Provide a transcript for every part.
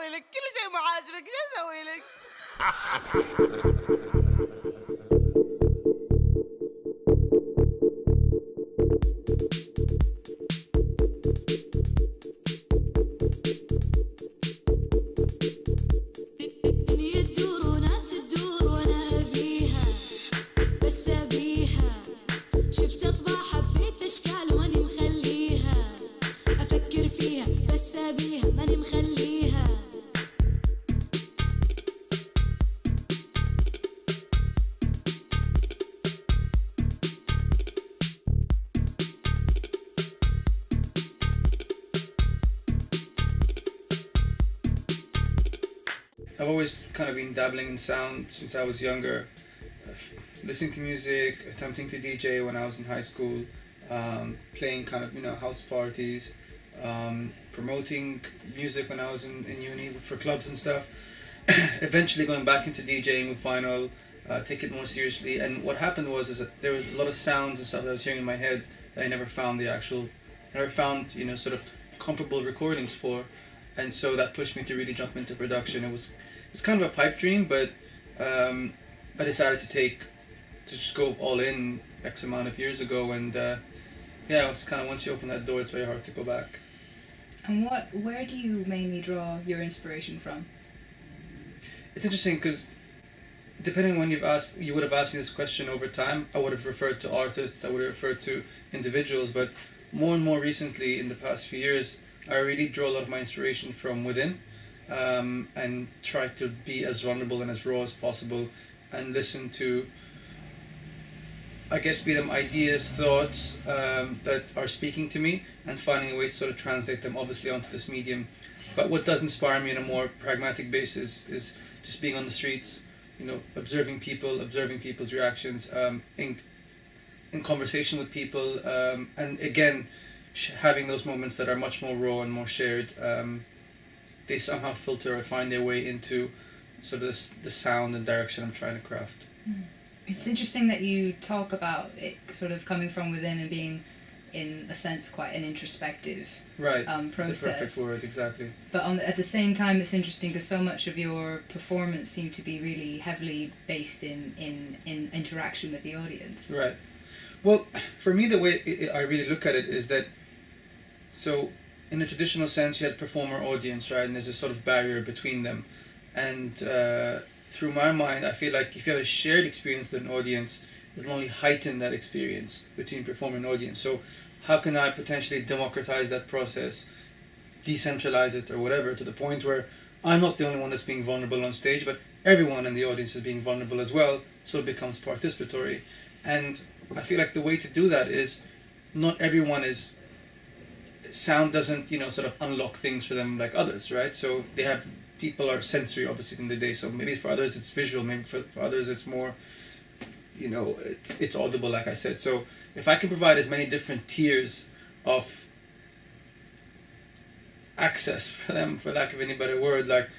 اسوي لك؟ كل شيء ما عاجبك شو اسوي لك؟ دنيا تدور وناس تدور وانا ابيها بس ابيها شفت اطباع حبيت اشكال ماني مخليها افكر فيها بس ابيها ماني مخليها I've always kind of been dabbling in sound since I was younger, listening to music, attempting to DJ when I was in high school, playing kind of house parties, promoting music when I was in uni for clubs and stuff. Eventually going back into DJing with vinyl, take it more seriously. And what happened is that there was a lot of sounds and stuff that I was hearing in my head that I never found sort of comparable recordings for. And so that pushed me to really jump into production. It was kind of a pipe dream, but I decided to just go all in X amount of years ago. And it's kind of, once you open that door, it's very hard to go back. And where do you mainly draw your inspiration from? It's interesting because depending on when you would have asked me this question over time, I would have referred to artists, I would have referred to individuals, but more and more recently, in the past few years, I really draw a lot of my inspiration from within, and try to be as vulnerable and as raw as possible, and listen to, I guess, be them ideas, thoughts that are speaking to me, and finding a way to sort of translate them obviously onto this medium. But what does inspire me on a more pragmatic basis is just being on the streets, observing people's reactions, in conversation with people, and again, having those moments that are much more raw and more shared. They somehow filter or find their way into sort of the sound and direction I'm trying to craft. It's interesting that you talk about it sort of coming from within and being, in a sense, quite an introspective process. It's the perfect word, exactly. But at the same time, it's interesting because so much of your performance seemed to be really heavily based in interaction with the audience. Right. Well, for me, the way I really look at it is that, so in a traditional sense, you had performer audience, right? And there's a sort of barrier between them. And through my mind, I feel like if you have a shared experience with an audience, it'll only heighten that experience between performer and audience. So how can I potentially democratize that process, decentralize it or whatever, to the point where I'm not the only one that's being vulnerable on stage, but everyone in the audience is being vulnerable as well, so it becomes participatory. And I feel like the way to do that is, not everyone is, sound doesn't, sort of unlock things for them like others, right? So people are sensory obviously in the day, so maybe for others it's visual, maybe for others it's more, it's audible, like I said. So if I can provide as many different tiers of access for them, for lack of any better word, like,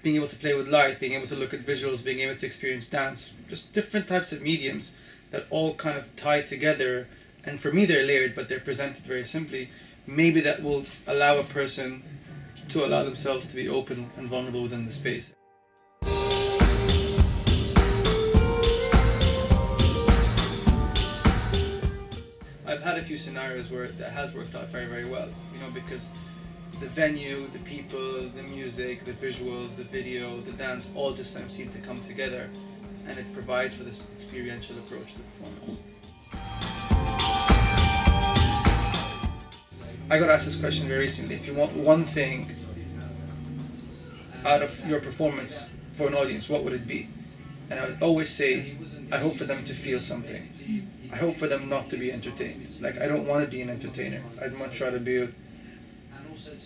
being able to play with light, being able to look at visuals, being able to experience dance, just different types of mediums that all kind of tie together, and for me they're layered, but they're presented very simply. Maybe that will allow a person to allow themselves to be open and vulnerable within the space. I've had a few scenarios where that has worked out very, very well, because the venue, the people, the music, the visuals, the video, the dance, all just seem to come together, and it provides for this experiential approach to performance. I got asked this question very recently. If you want one thing out of your performance for an audience, what would it be? And I would always say, I hope for them to feel something. I hope for them not to be entertained. Like, I don't want to be an entertainer. I'd much rather be an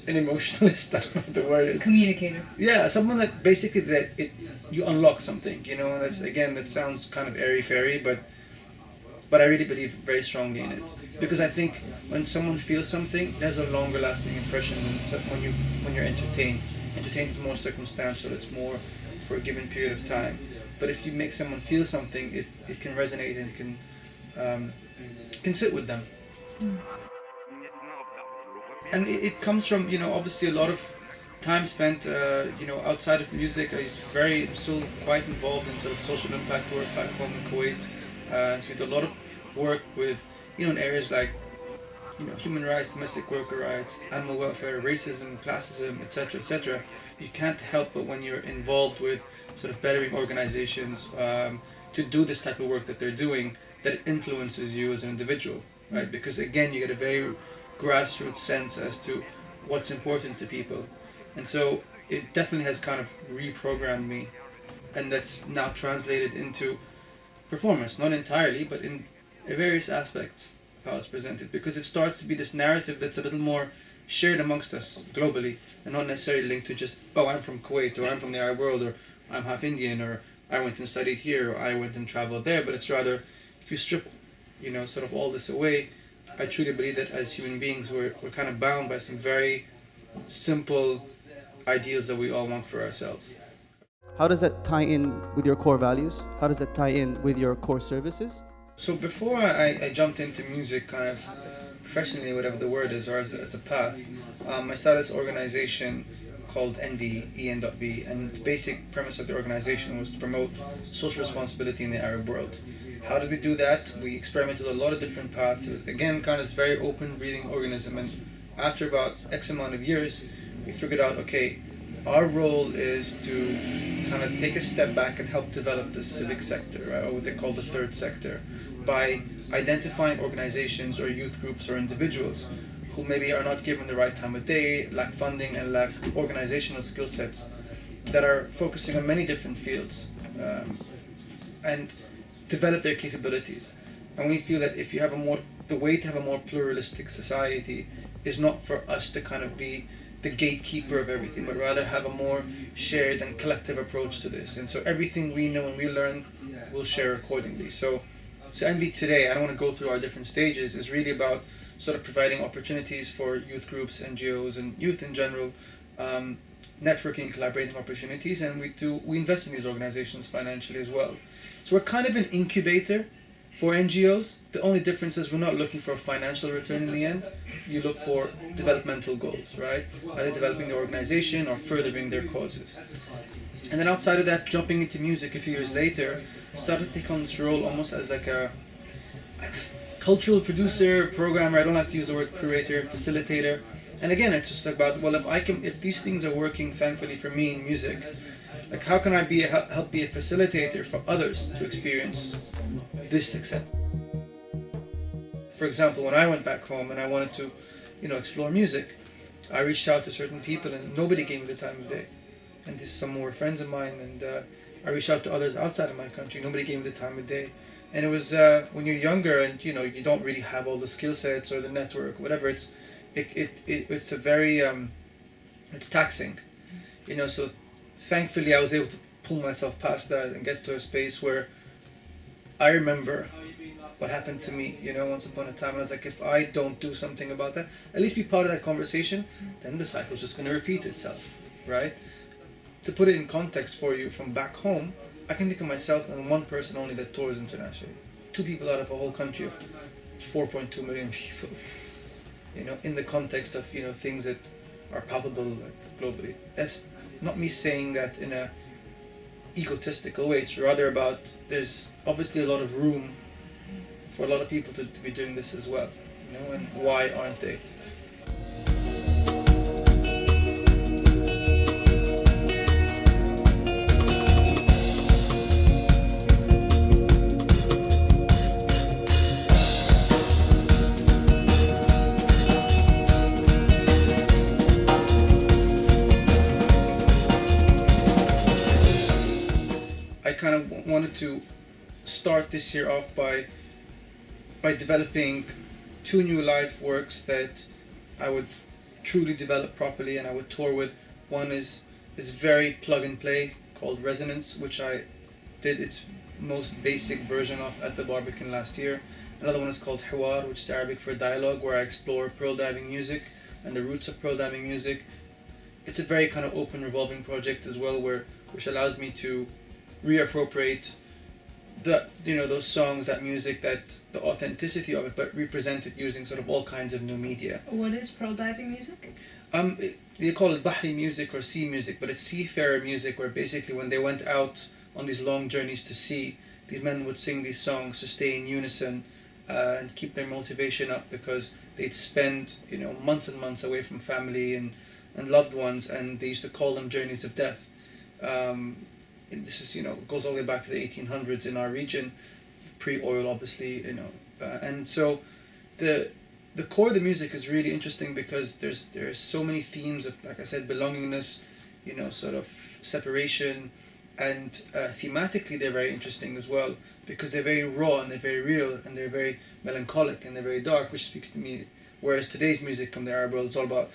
emotionalist. I don't know what the word is. Communicator. Yeah, someone that basically you unlock something. That's, again, that sounds kind of airy-fairy, but I really believe very strongly in it, because I think when someone feels something, it has a longer lasting impression than when you're entertained. Entertained is more circumstantial, it's more for a given period of time. But if you make someone feel something, it can resonate, and it can sit with them. And it comes from, obviously a lot of time spent, outside of music. I'm still quite involved in sort of social impact work back home in Kuwait. So we do a lot of work with, in areas like, human rights, domestic worker rights, animal welfare, racism, classism, etc., etc. You can't help but when you're involved with sort of bettering organizations to do this type of work that they're doing, that it influences you as an individual, right? Because again, you get a very grassroots sense as to what's important to people. And so it definitely has kind of reprogrammed me, and that's now translated into performance, not entirely, but in various aspects of how it's presented, because it starts to be this narrative that's a little more shared amongst us globally, and not necessarily linked to just, oh, I'm from Kuwait, or I'm from the Arab world, or I'm half Indian, or I went and studied here, or I went and traveled there. But it's rather, if you strip, sort of all this away, I truly believe that as human beings, we're kind of bound by some very simple ideals that we all want for ourselves. How does that tie in with your core values? How does that tie in with your core services? So before I jumped into music kind of professionally, whatever the word is, or as a path, I started this organization called ENVI, EN.V, and the basic premise of the organization was to promote social responsibility in the Arab world. How did we do that? We experimented with a lot of different paths. It was, again, kind of this very open breathing organism, and after about X amount of years, we figured out, okay, our role is to kind of take a step back and help develop the civic sector, right, or what they call the third sector, by identifying organizations or youth groups or individuals who maybe are not given the right time of day, lack funding, and lack organizational skill sets, that are focusing on many different fields, and develop their capabilities. And we feel that if you have the way to have a more pluralistic society is not for us to kind of be the gatekeeper of everything, but rather have a more shared and collective approach to this. And so everything we know and we learn, we'll share accordingly. So ENVI today, I don't want to go through our different stages, is really about sort of providing opportunities for youth groups, NGOs, and youth in general, networking, collaborating opportunities, and we invest in these organizations financially as well. So we're kind of an incubator for NGOs. The only difference is we're not looking for a financial return in the end. You look for developmental goals, right? Either developing the organization or furthering their causes. And then outside of that, jumping into music a few years later, started to take on this role almost as like a cultural producer, programmer. I don't like to use the word curator, facilitator. And again, it's just about, well, if these things are working, thankfully for me in music, like how can I help be a facilitator for others to experience this success? For example, when I went back home and I wanted to, explore music, I reached out to certain people and nobody gave me the time of day. And these some were friends of mine, and I reached out to others outside of my country. Nobody gave me the time of day. And it was when you're younger and you don't really have all the skill sets or the network, whatever. It's a very it's taxing, So thankfully, I was able to pull myself past that and get to a space where I remember what happened to me, once upon a time. And I was like, if I don't do something about that, at least be part of that conversation, then the cycle's just going to repeat itself, right? To put it in context for you from back home, I can think of myself and one person only that tours internationally. 2 people out of a whole country of 4.2 million people, in the context of, things that are palpable globally. That's not me saying that in a egotistical way. It's rather about there's obviously a lot of room for a lot of people to be doing this as well, and why aren't they? I kind of wanted to start this year off by developing 2 new live works that I would truly develop properly and I would tour with. One is very plug and play, called Resonance, which I did its most basic version of at the Barbican last year. Another one is called Hiwar, which is Arabic for dialogue, where I explore pearl diving music and the roots of pearl diving music. It's a very kind of open revolving project as well, which allows me to reappropriate those songs, that music, that the authenticity of it, but represent it using sort of all kinds of new media. What is pearl diving music? They call it Bahri music or sea music, but it's seafarer music, where basically when they went out on these long journeys to sea, these men would sing these songs to stay in unison and keep their motivation up, because they'd spend months and months away from family and loved ones, and they used to call them journeys of death. And this is goes all the way back to the 1800s in our region, pre-oil obviously, and so the core of the music is really interesting, because there's so many themes of, like I said, belongingness, sort of separation, and thematically they're very interesting as well, because they're very raw and they're very real and they're very melancholic and they're very dark, which speaks to me. Whereas today's music from the Arab world is all about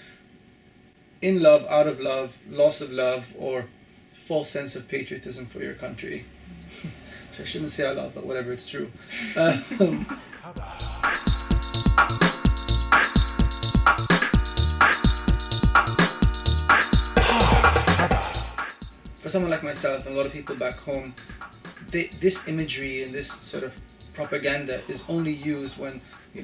in love, out of love, loss of love, or false sense of patriotism for your country. So I shouldn't say a lot, but whatever, it's true. For someone like myself and a lot of people back home, this imagery and this sort of propaganda is only used when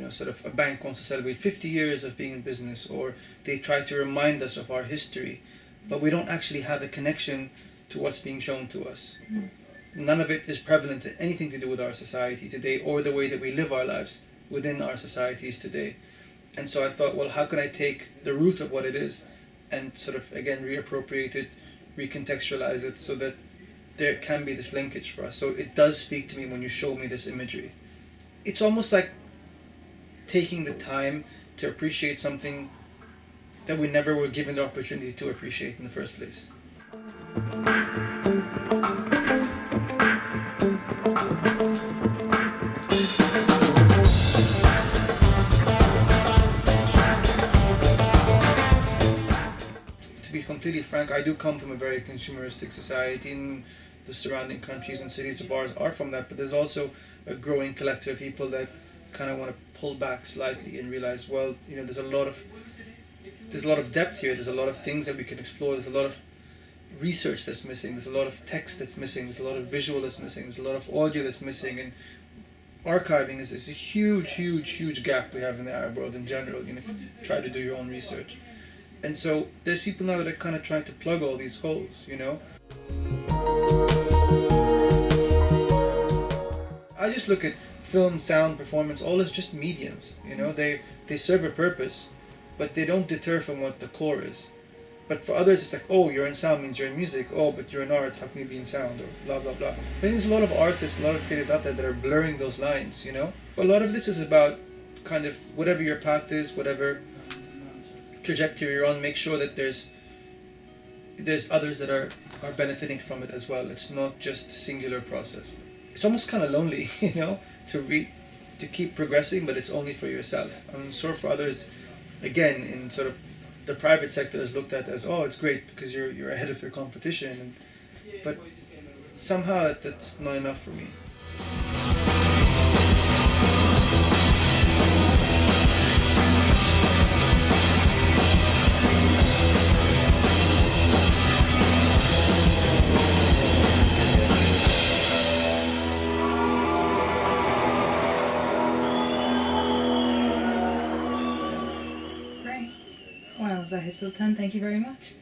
sort of a bank wants to celebrate 50 years of being in business, or they try to remind us of our history, but we don't actually have a connection to what's being shown to us. None of it is prevalent in anything to do with our society today, or the way that we live our lives within our societies today. And so I thought, well, how can I take the root of what it is and sort of, again, reappropriate it, recontextualize it, so that there can be this linkage for us. So it does speak to me when you show me this imagery. It's almost like taking the time to appreciate something that we never were given the opportunity to appreciate in the first place. To be completely frank, I do come from a very consumeristic society, and the surrounding countries and cities of ours are from that, but there's also a growing collective of people that kind of want to pull back slightly and realize, well, there's a lot of depth here, there's a lot of things that we can explore, there's a lot of research that's missing, there's a lot of text that's missing, there's a lot of visual that's missing, there's a lot of audio that's missing, and archiving is a huge gap we have in the Arab world in general, if you try to do your own research. And so there's people now that are kind of trying to plug all these holes, I just look at film, sound, performance, all as just mediums, they serve a purpose, but they don't deter from what the core is. But for others, it's like, oh, you're in sound means you're in music. Oh, but you're in art, how can you be in sound? Or blah, blah, blah. But I think there's a lot of artists, a lot of creators out there that are blurring those lines, But a lot of this is about kind of whatever your path is, whatever trajectory you're on, make sure that there's others that are benefiting from it as well. It's not just a singular process. It's almost kind of lonely, to keep progressing, but it's only for yourself. I'm sure for others, again, in sort of the private sector is looked at as, oh, it's great because you're ahead of your competition, but somehow that's not enough for me. Great. Well, Zahed Sultan, thank you very much.